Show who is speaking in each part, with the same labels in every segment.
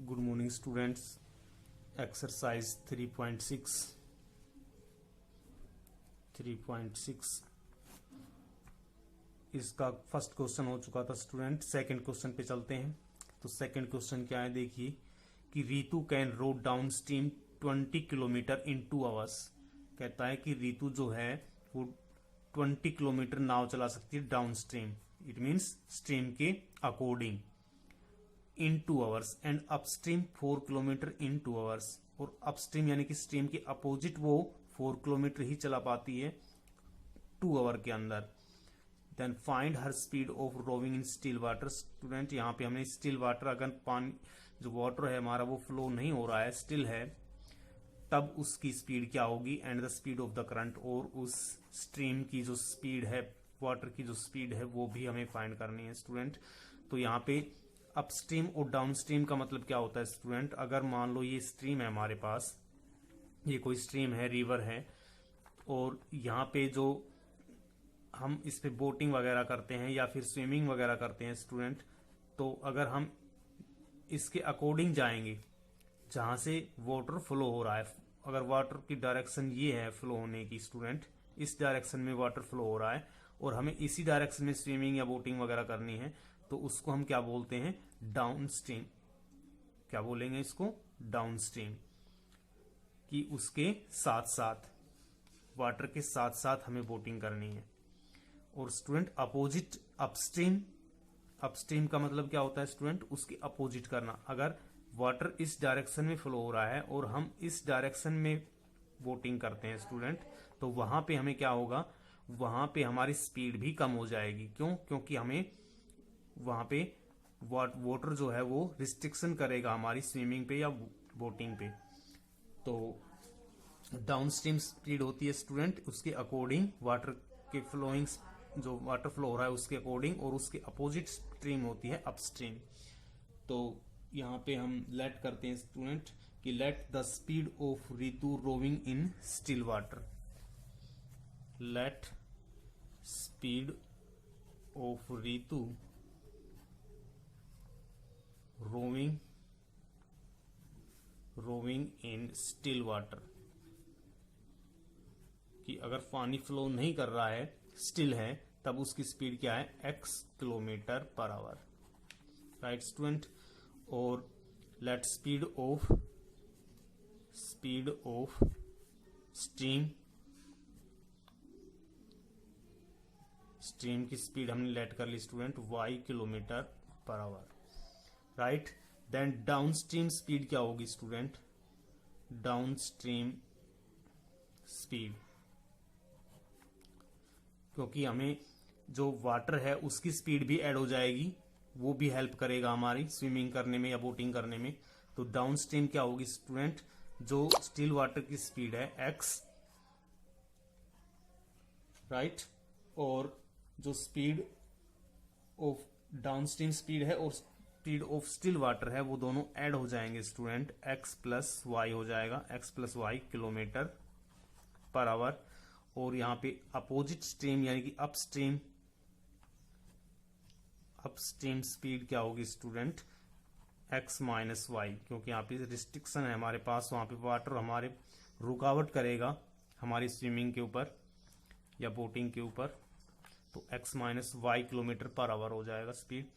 Speaker 1: Good morning students. Exercise 3.6 इसका first question हो चुका था स्टूडेंट। सेकंड क्वेश्चन पे चलते हैं। तो सेकंड क्वेश्चन क्या है, देखिए कि Ritu can road down stream 20 kilometre in 2 hours. कहता है कि रितु जो है वो 20 किलोमीटर नाव चला सकती है down stream, it means stream के according, in 2 hours, and upstream 4 kilometre in 2 hours. और अपस्ट्रीम यानी कि स्ट्रीम के अपोजिट वो 4 किलोमीटर ही चला पाती है 2 आवर के अंदर। Then find her speed of rowing in still water. Student यहाँ पे हमने स्टिल वाटर, अगर पानी जो वाटर है हमारा वो फ्लो नहीं हो रहा है, स्टिल है, तब उसकी स्पीड क्या होगी, and the speed of the current, और उस स्ट्रीम की जो स्पीड है, वाटर की जो स्पीड है वो भी हमें फाइंड करनी है स्टूडेंट। तो यहाँ पे अपस्ट्रीम और डाउनस्ट्रीम का मतलब क्या होता है स्टूडेंट, अगर मान लो ये स्ट्रीम है हमारे पास, ये कोई स्ट्रीम है, रिवर है, और यहाँ पे जो हम इस पे बोटिंग वगैरह करते हैं या फिर स्विमिंग वगैरह करते हैं स्टूडेंट, तो अगर हम इसके अकॉर्डिंग जाएंगे जहां से वाटर फ्लो हो रहा है, अगर वाटर की डायरेक्शन ये है फ्लो होने की स्टूडेंट, इस डायरेक्शन में वाटर फ्लो हो रहा है और हमें इसी डायरेक्शन में स्विमिंग या बोटिंग वगैरह करनी है, तो उसको हम क्या बोलते हैं, डाउन स्ट्रीम। क्या बोलेंगे इसको, डाउन स्ट्रीम, कि उसके साथ साथ, वाटर के साथ साथ हमें बोटिंग करनी है। और स्टूडेंट अपोजिट अपस्ट्रीम, अपस्ट्रीम का मतलब क्या होता है स्टूडेंट, उसके अपोजिट करना। अगर वाटर इस डायरेक्शन में फ्लो हो रहा है और हम इस डायरेक्शन में बोटिंग करते हैं स्टूडेंट, तो वहां पे हमें क्या होगा, वहां पे हमारी स्पीड भी कम हो जाएगी। क्यों? क्योंकि हमें वहां पे वाटर जो है वो रिस्ट्रिक्शन करेगा हमारी स्विमिंग पे या बोटिंग पे। तो डाउन स्ट्रीम स्पीड होती है स्टूडेंट उसके अकॉर्डिंग, वाटर के फ्लोइंग, जो वाटर फ्लो हो रहा है उसके अकॉर्डिंग, और उसके अपोजिट स्ट्रीम होती है अपस्ट्रीम। तो यहाँ पे हम लेट करते हैं स्टूडेंट कि let the speed of Ritu rowing in still water. Let speed of Ritu rowing in still water, कि अगर पानी फ्लो नहीं कर रहा है, स्टिल है, तब उसकी स्पीड क्या है, x kilometre per hour. Right student. और लेट स्पीड ऑफ स्ट्रीम की स्पीड हमने लेट कर ली student y kilometre per hour. Right. Then down stream speed क्या होगी स्टूडेंट, डाउन स्ट्रीम स्पीड, क्योंकि हमें जो वाटर है उसकी स्पीड भी ऐड हो जाएगी, वो भी हेल्प करेगा हमारी स्विमिंग करने में या बोटिंग करने में। तो डाउन स्ट्रीम क्या होगी स्टूडेंट, जो स्टिल वाटर की स्पीड है x, राइट, और जो speed of down stream speed है और स्पीड ऑफ स्टिल वाटर है, वो दोनों ऐड हो जाएंगे स्टूडेंट, x प्लस वाई हो जाएगा, x plus y kilometre per hour. और यहाँ पे अपोजिट स्ट्रीम यानी कि अपस्ट्रीम स्पीड क्या होगी स्टूडेंट, x माइनस वाई, क्योंकि यहाँ पे रिस्ट्रिक्शन है हमारे पास, वहां पे वाटर हमारे रुकावट करेगा हमारी स्विमिंग के ऊपर या बोटिंग के ऊपर, तो x minus y kilometre per hour हो जाएगा स्पीड।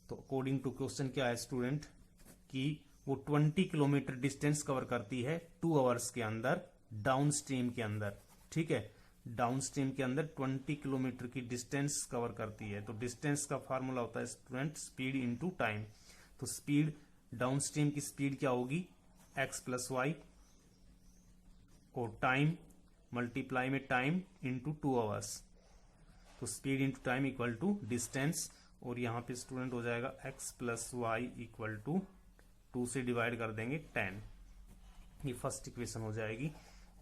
Speaker 1: तो अकॉर्डिंग टू क्वेश्चन क्या है स्टूडेंट, कि वो 20 किलोमीटर डिस्टेंस कवर करती है 2 आवर्स के अंदर डाउन स्ट्रीम के अंदर। ठीक है, डाउन स्ट्रीम के अंदर 20 किलोमीटर की डिस्टेंस कवर करती है। तो डिस्टेंस का फार्मूला होता है स्टूडेंट स्पीड इनटू टाइम। तो स्पीड, डाउन स्ट्रीम की स्पीड क्या होगी, x प्लस वाई, और टाइम मल्टीप्लाई में टाइम इंटू 2 आवर्स, तो speed into time equal to distance. और यहाँ पे स्टूडेंट हो जाएगा x plus y equal to 2 से डिवाइड कर देंगे 10, ये फर्स्ट इक्वेशन हो जाएगी।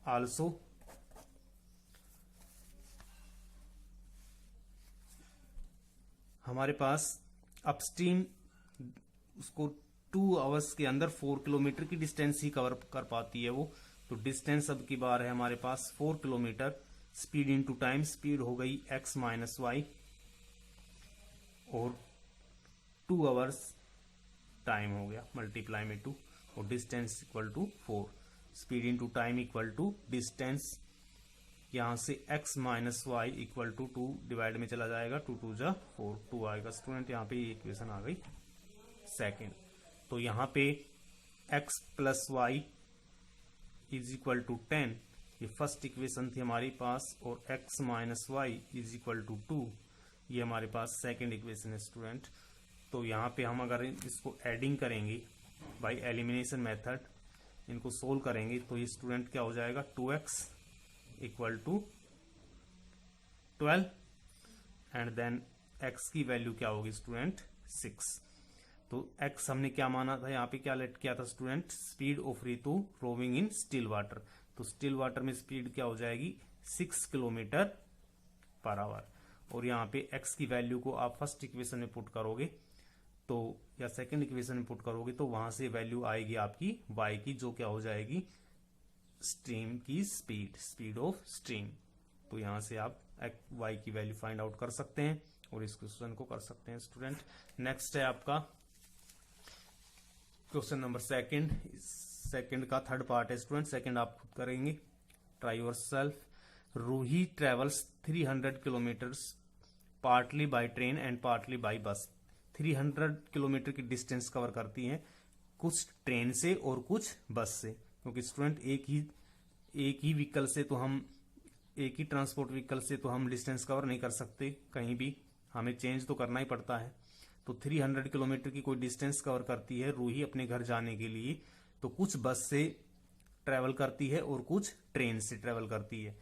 Speaker 1: आल्सो हमारे पास अपस्ट्रीम उसको 2 आवर्स के अंदर 4 किलोमीटर की डिस्टेंस ही कवर कर पाती है वो, तो डिस्टेंस अब की बार है हमारे पास 4 kilometre, speed into time, speed हो गई x माइनस वाई, और 2 आवर्स टाइम हो गया, मल्टीप्लाई में 2, और distance equal to 4। Speed into time equal to distance, यहाँ से x minus y equal to 2 divide में चला जाएगा, 2 2 जा 4, 2 आएगा स्टूडेंट। यहाँ पे ये इक्वेशन आ गई सेकेंड। तो यहाँ पे x plus y is equal to 10, ये फर्स्ट इक्वेशन थी हमारे पास, और x minus y is equal to 2, ये हमारे पास सेकेंड इक्वेशन है स्टूडेंट। तो यहाँ पे हम अगर इसको एडिंग करेंगे बाय एलिमिनेशन मेथड, इनको सोल्व करेंगे, तो ये स्टूडेंट क्या हो जाएगा, 2x equal to 12, and then x की वैल्यू क्या होगी स्टूडेंट, 6। तो x हमने क्या माना था, यहाँ पे क्या लेट किया था student, speed of Ritu rowing in still water. तो स्टिल वाटर में स्पीड क्या हो जाएगी, 6 किलोमीटर पर आवर। और यहाँ पे x की वैल्यू को आप फर्स्ट इक्वेशन में पुट करोगे तो, या सेकंड इक्वेशन में पुट करोगे तो वहां से वैल्यू आएगी आपकी y की, जो क्या हो जाएगी, स्ट्रीम की स्पीड, स्पीड ऑफ स्ट्रीम। तो यहां से आप y की वैल्यू फाइंड आउट कर सकते हैं और इस क्वेश्चन को कर सकते हैं स्टूडेंट। नेक्स्ट है आपका क्वेश्चन नंबर सेकंड का थर्ड पार्ट है स्टूडेंट, सेकंड आप खुद करेंगे। Try yourself. Ruhi travels 300 kilometres partly by train and partly by bus. 300 kilometre की डिस्टेंस कवर करती है, कुछ ट्रेन से और कुछ बस से, क्योंकि स्टूडेंट एक ही व्हीकल से तो हम, एक ही ट्रांसपोर्ट व्हीकल से तो हम डिस्टेंस कवर नहीं कर सकते, कहीं भी हमें चेंज तो करना ही पड़ता है। तो 300 किलोमीटर की कोई डिस्टेंस कवर करती है रूही अपने घर जाने के लिए, तो कुछ बस से ट्रेवल करती है और कुछ ट्रेन से ट्रेवल करती है।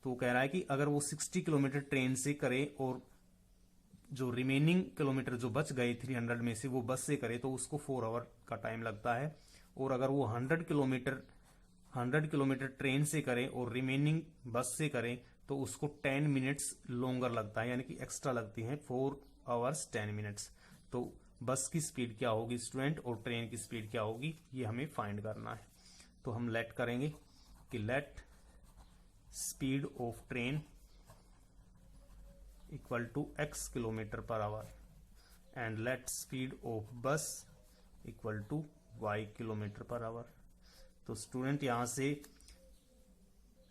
Speaker 1: तो कह रहा है कि अगर वो 60 किलोमीटर ट्रेन से करे और जो रिमेनिंग किलोमीटर जो बच गए 300 में से वो बस से करे, तो उसको 4 आवर का टाइम लगता है। और अगर वो 100 किलोमीटर ट्रेन से करे और रिमेनिंग बस से करे, तो उसको 10 मिनट्स लॉन्गर लगता है, यानी कि एक्स्ट्रा लगती है, 4 आवर्स 10 मिनट्स। तो बस की स्पीड क्या होगी स्टूडेंट और ट्रेन की स्पीड क्या होगी, ये हमें फाइंड करना है। तो हम लेट करेंगे कि let speed of train equal to x kilometre per hour and let speed of bus equal to y kilometre per hour. तो स्टूडेंट यहां से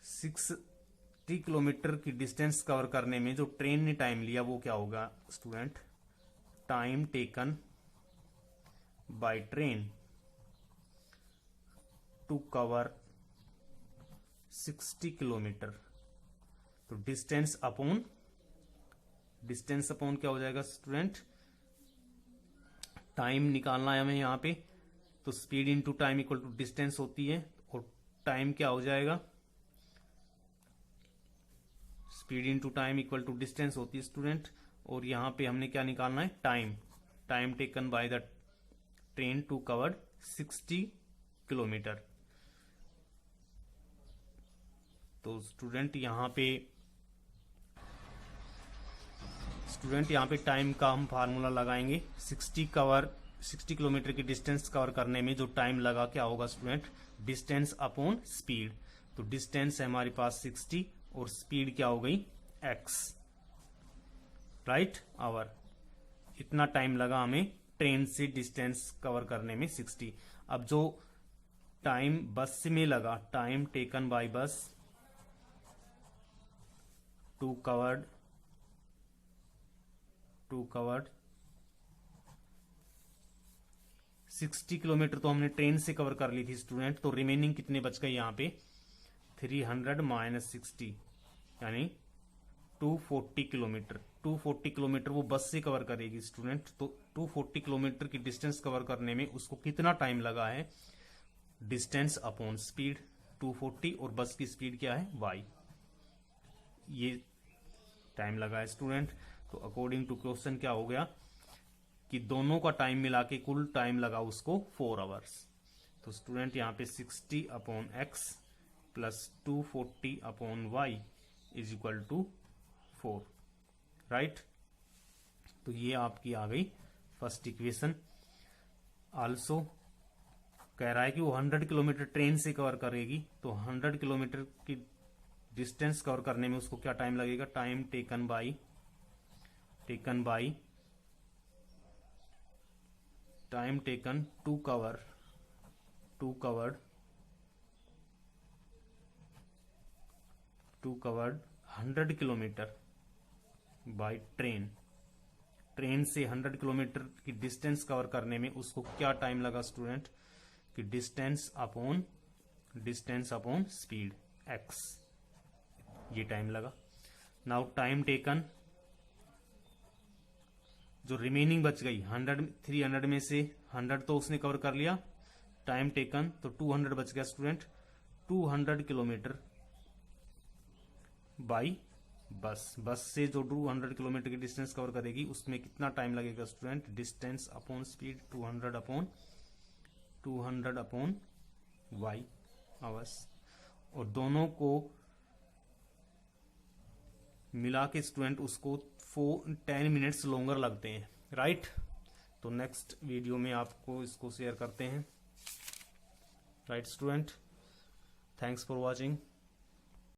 Speaker 1: 60 किलोमीटर की डिस्टेंस कवर करने में जो ट्रेन ने टाइम लिया वो क्या होगा student, time taken by train to cover 60 kilometre. तो डिस्टेंस अपॉन क्या हो जाएगा स्टूडेंट, टाइम निकालना है हमें यहाँ पे। तो speed into time equal to distance होती है, और टाइम क्या हो जाएगा, speed into time equal to distance होती है स्टूडेंट। और यहां पे हमने क्या निकालना है, time taken by the train to cover 60 kilometre. तो स्टूडेंट यहां पे टाइम का हम फार्मूला लगाएंगे। 60 किलोमीटर की डिस्टेंस कवर करने में जो टाइम लगा क्या होगा स्टूडेंट, डिस्टेंस अपॉन स्पीड। तो डिस्टेंस है हमारे पास 60 और स्पीड क्या हो गई x, राइट, आवर। इतना टाइम लगा हमें ट्रेन से डिस्टेंस कवर करने में 60। अब जो टाइम बस में लगा, टाइम टेकन बाय बस टू कवर्ड 60 किलोमीटर तो हमने ट्रेन से कवर कर ली थी स्टूडेंट। तो रिमेनिंग कितने बच गए यहाँ पे, 300 माइनस 60 यानी 240 किलोमीटर। 240 किलोमीटर वो बस से कवर करेगी स्टूडेंट। तो 240 किलोमीटर की डिस्टेंस कवर करने में उसको कितना टाइम लगा है, डिस्टेंस अपॉन स्पीड 240, और बस की स्पीड क्या है y, ये टाइम लगा है स्टूडेंट। तो अकॉर्डिंग टू क्वेश्चन क्या हो गया कि दोनों का टाइम मिला के कुल टाइम लगा उसको 4 आवर्स। तो स्टूडेंट यहाँ पे 60 upon x plus 240 upon y is equal to 4, right. तो ये आपकी आ गई फर्स्ट इक्वेशन। आल्सो कह रहा है कि वो 100 किलोमीटर ट्रेन से कवर करेगी, तो 100 किलोमीटर की डिस्टेंस कवर करने में उसको क्या टाइम लगेगा, time taken by time taken to covered 100 kilometre by train से 100 किलोमीटर की डिस्टेंस कवर करने में उसको क्या टाइम लगा स्टूडेंट, कि डिस्टेंस अपॉन स्पीड x, ये टाइम लगा। नाउ टाइम टेकन, जो रिमेनिंग बच गई 300 में से 100 तो उसने कवर कर लिया, टाइम टेकन तो 200 बच गया स्टूडेंट, 200 किलोमीटर बाई बस से जो 200 किलोमीटर की डिस्टेंस कवर करेगी उसमें कितना टाइम लगेगा student, distance upon speed 200 upon y hours, और दोनों को मिला के स्टूडेंट उसको 10 मिनट्स लॉन्गर लगते हैं, राइट। तो नेक्स्ट वीडियो में आपको इसको शेयर करते हैं, right student. Thanks for watching.